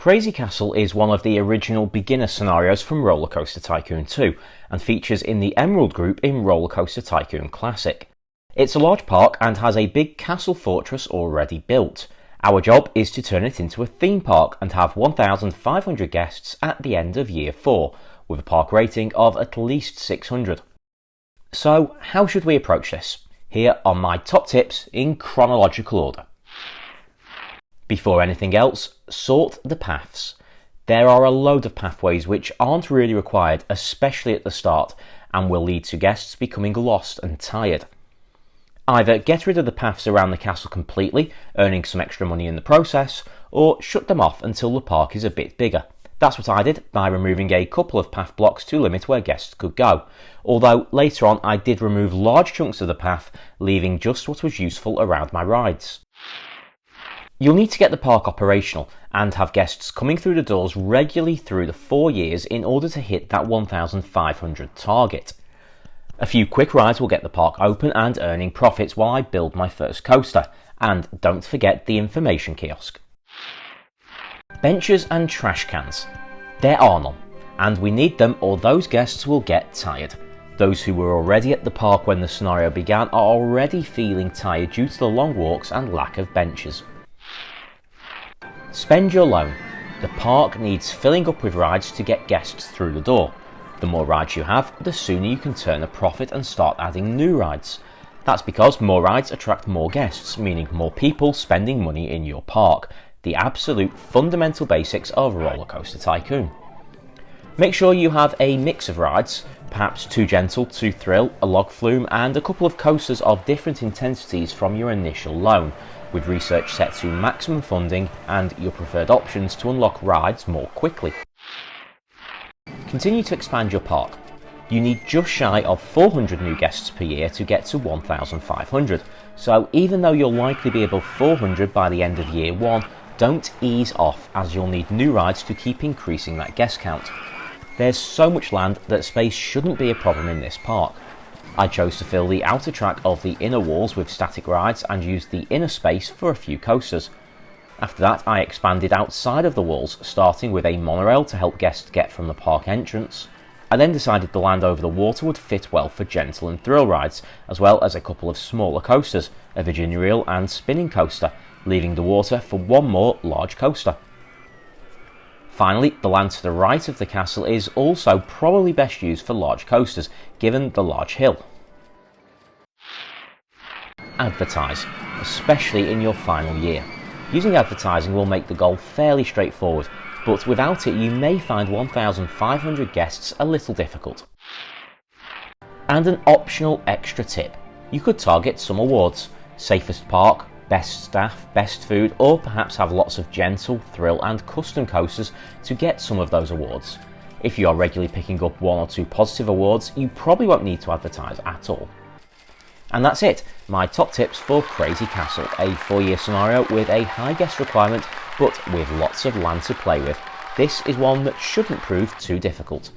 Crazy Castle is one of the original beginner scenarios from Rollercoaster Tycoon 2 and features in the Emerald group in Rollercoaster Tycoon Classic. It's a large park and has a big castle fortress already built. Our job is to turn it into a theme park and have 1,500 guests at the end of year 4, with a park rating of at least 600. So how should we approach this? Here are my top tips in chronological order. Before anything else, sort the paths. There are a load of pathways which aren't really required, especially at the start, and will lead to guests becoming lost and tired. Either get rid of the paths around the castle completely, earning some extra money in the process, or shut them off until the park is a bit bigger. That's what I did by removing a couple of path blocks to limit where guests could go, although later on I did remove large chunks of the path, leaving just what was useful around my rides. You'll need to get the park operational and have guests coming through the doors regularly through the 4 years in order to hit that 1,500 target. A few quick rides will get the park open and earning profits while I build my first coaster, and don't forget the information kiosk. Benches and trash cans. There are none, and we need them or those guests will get tired. Those who were already at the park when the scenario began are already feeling tired due to the long walks and lack of benches. Spend your loan. The park needs filling up with rides to get guests through the door. The more rides you have, the sooner you can turn a profit and start adding new rides. That's because more rides attract more guests, meaning more people spending money in your park. The absolute fundamental basics of Rollercoaster Tycoon. Make sure you have a mix of rides, perhaps 2 gentle, 2 thrill, a log flume, and a couple of coasters of different intensities from your initial loan, with research set to maximum funding and your preferred options to unlock rides more quickly. Continue to expand your park. You need just shy of 400 new guests per year to get to 1,500, so even though you'll likely be above 400 by the end of year 1, don't ease off as you'll need new rides to keep increasing that guest count. There's so much land that space shouldn't be a problem in this park. I chose to fill the outer track of the inner walls with static rides and used the inner space for a few coasters. After that I expanded outside of the walls, starting with a monorail to help guests get from the park entrance. I then decided the land over the water would fit well for gentle and thrill rides, as well as a couple of smaller coasters, a Virginia reel and spinning coaster, leaving the water for one more large coaster. Finally, the land to the right of the castle is also probably best used for large coasters, given the large hill. Advertise, especially in your final year. Using advertising will make the goal fairly straightforward, but without it you may find 1,500 guests a little difficult. And an optional extra tip. You could target some awards: safest park, best staff, best food, or perhaps have lots of gentle, thrill and custom coasters to get some of those awards. If you are regularly picking up 1 or 2 positive awards, you probably won't need to advertise at all. And that's it, my top tips for Crazy Castle, a 4-year scenario with a high guest requirement but with lots of land to play with. This is one that shouldn't prove too difficult.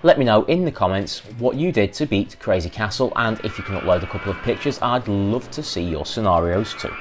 Let me know in the comments what you did to beat Crazy Castle, and if you can upload a couple of pictures, I'd love to see your scenarios too.